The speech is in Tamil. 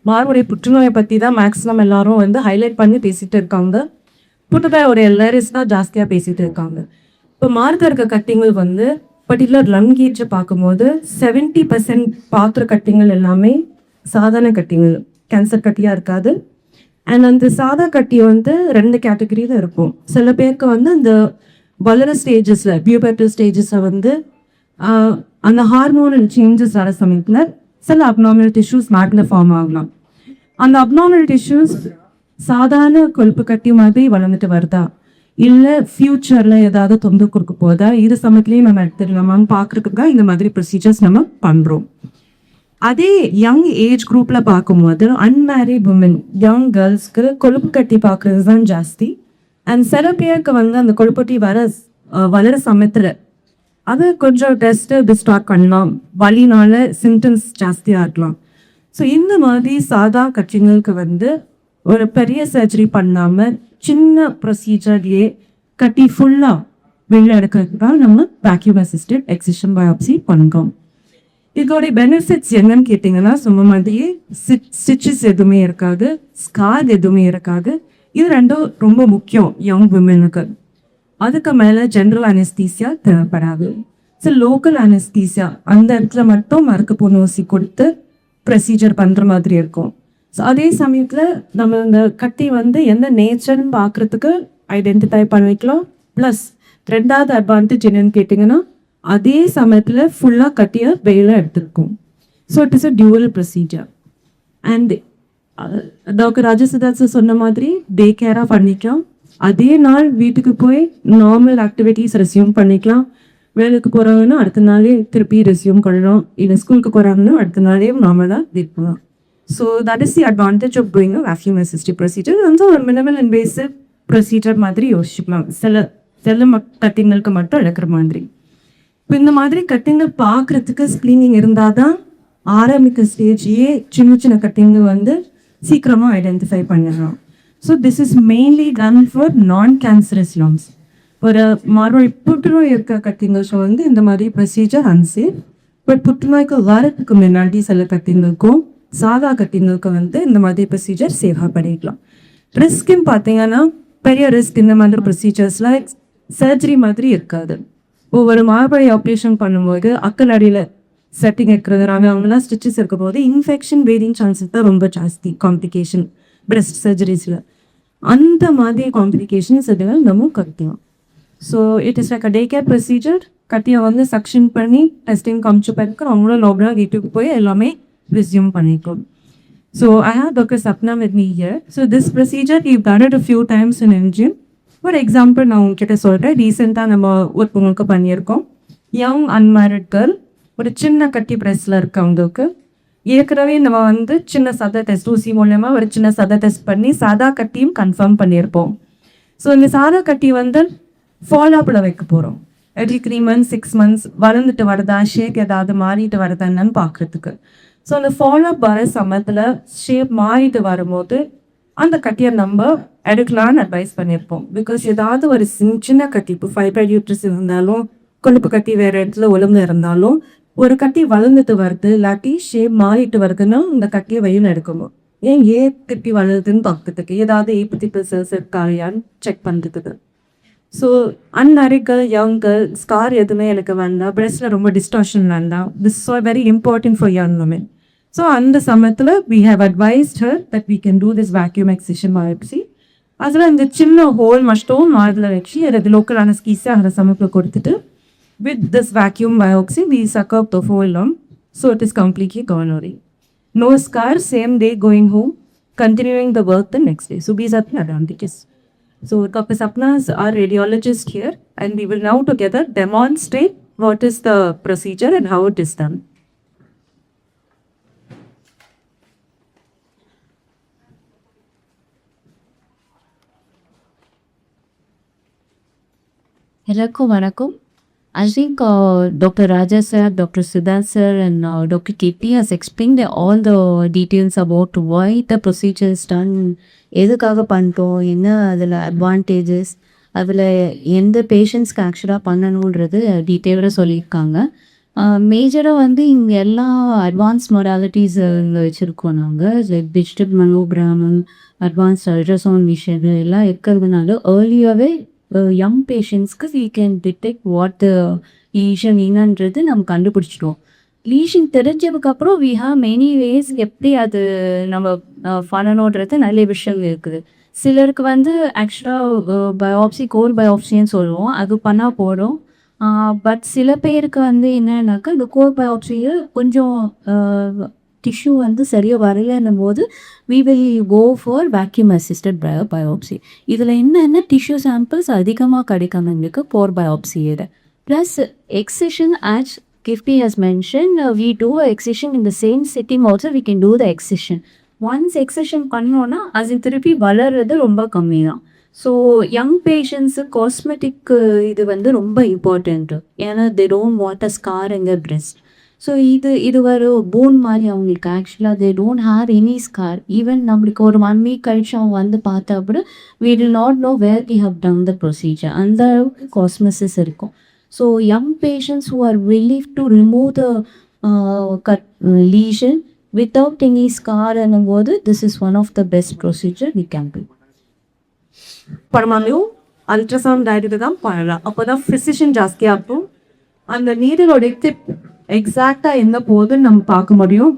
மார்புடைய புற்றுநோயை பற்றி தான் மேக்ஸிமம் எல்லாரும் வந்து ஹைலைட் பண்ணி பேசிகிட்டு இருக்காங்க. புற்றுநோயோட எல்லாரிஸ் தான் ஜாஸ்தியாக பேசிகிட்டு இருக்காங்க. இப்போ மார்பில் இருக்க கட்டிங்கள் வந்து பர்டிகுலர் லங் கேஜை பார்க்கும்போது 70% பாத்திர கட்டிங்கள் எல்லாமே சாதாரண கட்டிங்கள், கேன்சர் கட்டியாக இருக்காது. அண்ட் அந்த சாதா கட்டி வந்து 2 கேட்டகரியில் இருக்கும். சில பேருக்கு வந்து அந்த வளர ஸ்டேஜஸில் பியூபர்டல் ஸ்டேஜஸை வந்து அந்த ஹார்மோனல் சேஞ்சஸ் வர சமயத்தில் சில அப்நார்மல் டிஷ்யூஸ் மேட்டில் ஃபார்ம் ஆகலாம். அந்த அப்நார்மல் டிஷ்யூஸ் சாதாரண கொழுப்பு கட்டி மாதிரி வளர்ந்துட்டு வருதா, இல்லை ஃப்யூச்சரில் ஏதாவது தொந்தரவு கொடுக்க போதா, இது சமயத்துலேயும் நம்ம எடுத்துடலாமான்னு பார்க்குறதுக்கு தான் இந்த மாதிரி ப்ரொசீஜர்ஸ் நம்ம பண்ணுறோம். அதே யங் ஏஜ் குரூப்பில் பார்க்கும்போது அன்மேரிட் உமன், யங் கேர்ள்ஸ்க்கு கொழுப்பு கட்டி பார்க்குறது தான் ஜாஸ்தி. அண்ட் சில பேருக்கு வந்து அந்த கொழுப்பட்டி வளர சமயத்தில் அது கொஞ்சம் டெஸ்ட்டு டிஸ்டார்ட் பண்ணலாம், வலினால சிம்டம்ஸ் ஜாஸ்தியாக இருக்கலாம். ஸோ இந்த மாதிரி சாதா கட்டிங்களுக்கு வந்து ஒரு பெரிய சர்ஜரி பண்ணாமல் சின்ன ப்ரொசீஜர்லேயே கட்டி ஃபுல்லாக வெளில எடுக்கிறதுக்கு தான் நம்ம வேக்யூம் அசிஸ்டட் எக்ஸிஷன் பயாப்சி பண்ணுறோம். இதோடைய பெனிஃபிட்ஸ் என்னன்னு கேட்டிங்கன்னா, சும்மா மாதிரியே ஸ்டிச்சஸ் எதுவுமே இருக்காது, ஸ்கார் எதுவுமே இருக்காது. இது ரெண்டும் ரொம்ப முக்கியம் யங் விமனுக்கு. அதுக்கு மேலே ஜென்ரல் அனஸ்தீசியா தேவைப்படாது. ஸோ லோக்கல் அனஸ்தீசியா அந்த இடத்துல மட்டும் மரக்கப்பூ ஊசி கொடுத்து ப்ரொசீஜர் பண்ணுற மாதிரி இருக்கும். ஸோ அதே சமயத்தில் நம்ம இந்த கட்டி வந்து எந்த நேச்சர்னு பார்க்குறதுக்கு ஐடென்டிஃபை பண்ணி வைக்கலாம். ப்ளஸ் ரெண்டாவது அட்வான்டேஜ் என்னன்னு கேட்டிங்கன்னா, அதே சமயத்தில் ஃபுல்லாக கட்டியை வெயில எடுத்துருக்கும். So it is a dual procedure. And doctor Rajasidas சொன்ன மாதிரி டே கேராக பண்ணிக்கலாம். அதே நாள் வீட்டுக்கு போய் நார்மல் ஆக்டிவிட்டீஸ் ரெஸ்யூம் பண்ணிக்கலாம். வேலைக்கு போகிறாங்கன்னா அடுத்த நாளே திருப்பி ரெஸ்யூம் பண்ணலாம். இல்லை ஸ்கூலுக்கு போகிறாங்கன்னா அடுத்த நாளே நார்மலாக இருக்கலாம். So that is the advantage of doing a vacuum assisted procedure. வந்து ஒரு மினிமல் இன்வேசிவ் ப்ரொசீஜர் மாதிரி யோசிச்சுக்கலாம், சில கட்டிங்களுக்கு மட்டும் எடுக்கிற மாதிரி. இப்போ இந்த மாதிரி கட்டிங்கள் பார்க்குறதுக்கு ஸ்க்ரீனிங் இருந்தால் தான் ஆரம்பிக்க ஸ்டேஜ்லேயே சின்ன சின்ன கட்டிங்கள் வந்து சீக்கிரமாக ஐடென்டிஃபை பண்ணிடலாம். So this is mainly done for நான் கேன்சரஸ் லங்ஸ். ஒரு மறுபடி புற்றுநோய் இருக்க கட்டிங்கள்ஸ் வந்து இந்த மாதிரி ப்ரொசீஜர் அன்சேஃப். பட் புற்றுநோய்க்கு வரத்துக்கு முன்னாடி சில கட்டிங்களுக்கும் சாதா கட்டிங்களுக்கும் வந்து இந்த மாதிரி ப்ரொசீஜர் சேஃபாக பண்ணிக்கலாம். ரிஸ்க்குன்னு பார்த்தீங்கன்னா பெரிய ரிஸ்க் இந்த மாதிரி ப்ரொசீஜர்ஸில் சர்ஜரி மாதிரி இருக்காது. ஒவ்வொரு மார்பை ஆப்ரேஷன் பண்ணும்போது அக்கல் அடியில் செட்டிங் இருக்கிறதுனால அவங்களாம் ஸ்டிச்சஸ் இருக்க போது இன்ஃபெக்ஷன் வேரிங் சான்சஸ் தான் ரொம்ப ஜாஸ்தி. காம்ப்ளிகேஷன் பிரெஸ்ட் சர்ஜரிஸில் அந்த மாதிரி காம்ப்ளிகேஷன்ஸ் இதுகள் நம்ம கட்டலாம். So it is like a day care procedure. கட்டியை வந்து சக்ஷன் பண்ணி டெஸ்டிங் காமிச்சு பிறகு அவங்களும் லோப்டாக வீட்டுக்கு போய் எல்லாமே ரெஸ்யூம் பண்ணிக்கலாம். So I have doctor Sapna with me here. So this procedure you done it a few times in NGM. ஒரு எக்ஸாம்பிள் நான் உங்ககிட்ட சொல்கிறேன். ரீசெண்டாக நம்ம ஒருத்தவங்களுக்கு பண்ணியிருக்கோம். யங் அன்மேரிட் கேர்ள், ஒரு சின்ன கட்டி ப்ரெஸ்ஸில் இருக்கவங்களுக்கு ஏற்கனவே நம்ம வந்து சின்ன சதை டெஸ்ட் ஊசி மூலயமா ஒரு சின்ன சதை டெஸ்ட் பண்ணி சாதா கட்டியும் கன்ஃபார்ம் பண்ணியிருப்போம். ஸோ இந்த சாதா கட்டி வந்து ஃபாலோஅப்பில் வைக்க போகிறோம். எவ்ரி 3 months 6 months வளர்ந்துட்டு வருதா, ஷேப் ஏதாவது மாறிட்டு வருதா என்னன்னு பார்க்குறதுக்கு. ஸோ அந்த ஃபாலோஅப் வர சமயத்தில் ஷேப் மாறிட்டு வரும்போது அந்த கட்டியை நம்ம எடுக்கலான்னு அட்வைஸ் பண்ணியிருப்போம். பிகாஸ் ஏதாவது ஒரு சின்ன கட்டி, இப்போ ஃபைப்ராய்ட் யூட்ரஸ் இருந்தாலும் கொழுப்பு கட்டி வேறு இடத்துல ஒழுங்கு இருந்தாலும் ஒரு கட்டி வளர்ந்துட்டு வருது இல்லாட்டி ஷேப் மாறிட்டு வருதுன்னா இந்த கட்டியை வெயில் எடுக்கணும். ஏன் கட்டி வளருதுன்னு பார்க்கறதுக்கு, ஏதாவது ஏபத்திபிள் செல்ஸ் இருக்காயான்னு செக் பண்ணுறதுக்கு. So unmarried girl, young girl, scar எதுவுமே எனக்கு வேண்டாம், பிரெஸ்ட்டில் ரொம்ப டிஸ்டார்ஷன் வேண்டாம். This is very important for young woman. ஸோ அந்த சமயத்தில் we have advised her that we can do this vacuum excision biopsy. அதில் இந்த சின்ன ஹோல் மட்டும் மார்பில் வச்சு அது லோக்கல் அனஸ்தீசியா அந்த சமயத்தில் கொடுத்துட்டு with this vacuum biopsy we suck up the whole lump, so it is completely gone away. No scar, same day going home, continuing the work the next day. So these are the advantages. So Dr. Sapna is our radiologist here, and we will now together demonstrate what is the procedure and how it is done. எல்லாருக்கும் வணக்கம். I think Dr. Raja sir, Dr. Siddharth sir and Dr. Kirti has explained all the details about why the procedure is done, எதுக்காக பண்ணிட்டோம், என்ன அதில் அட்வான்டேஜஸ், அதில் எந்த பேஷண்ட்ஸ்க்கு ஆக்சுவலாக பண்ணணுன்றது டீட்டெயிலாக சொல்லியிருக்காங்க. மேஜராக வந்து இங்கே எல்லா அட்வான்ஸ் மொடாலிட்டிஸ் வச்சுருக்கோம் நாங்கள். லைக் டிஜிட்டல் மனோகிராமம், அட்வான்ஸ் அல்ட்ராசவுண்ட் மிஷின் எல்லாம் இருக்கிறதுனால ஏர்லியாகவே யங் பேஷண்ட்ஸ்க்கு we can detect what the lesion என்னன்றது நம்ம கண்டுபிடிச்சிடுவோம். லீஷன் தெரிஞ்சதுக்கப்புறம் வி ஹாவ் மெனி வேஸ் எப்படி அது நம்ம பண்ணணுன்றது நிறைய விஷயங்கள் இருக்குது. சிலருக்கு வந்து ஆக்சுவலாக பயோப்சி கோர் பயோப்சின்னு சொல்லுவோம், அது பண்ணால் போதும். பட் சில பேருக்கு வந்து என்னன்னாக்கா இந்த கோர் பயோப்சியில் கொஞ்சம் டிஷ்யூ வந்து சரியாக வரலைன்னும் போது we will go for vacuum assisted biopsy. இதில் என்னென்ன டிஷ்யூ சாம்பிள்ஸ் அதிகமாக கிடைக்கும் எங்களுக்கு கோர் பயோப்சியோட. Plus excision as Kifty has mentioned, we do a excision in the same setting also we can do the excision. Once excision பண்ணோன்னா அது திருப்பி வளர்றது ரொம்ப கம்மி தான். ஸோ யங் பேஷண்ட்ஸு காஸ்மெட்டிக் இது வந்து ரொம்ப இம்பார்ட்டண்ட்டு. ஏன்னா they don't want a scar in the breast. So இது ஒரு போன் மாதிரி அவங்களுக்கு ஆக்சுவலாக they don't have any scar. Even நம்மளுக்கு ஒரு 1 week கழிச்சு அவங்க வந்து பார்த்தா கூட we will not know where we have done the procedure. அந்த அளவுக்கு காஸ்மெசிஸ் இருக்கும். So young patients who are willing to remove the lesion without any scar and all, this is one of the best procedure we can do. பண்ணாலும் அல்ட்ராசவுண்ட் டயட்டு தான் பண்ணலாம். அப்போ தான் ப்ரிசிஷன் ஜாஸ்தியாக இருக்கும். அந்த நீடலோட டிப் எக்ஸாக்டாக எங்கே போகுதுன்னு நம்ம பார்க்க முடியும்.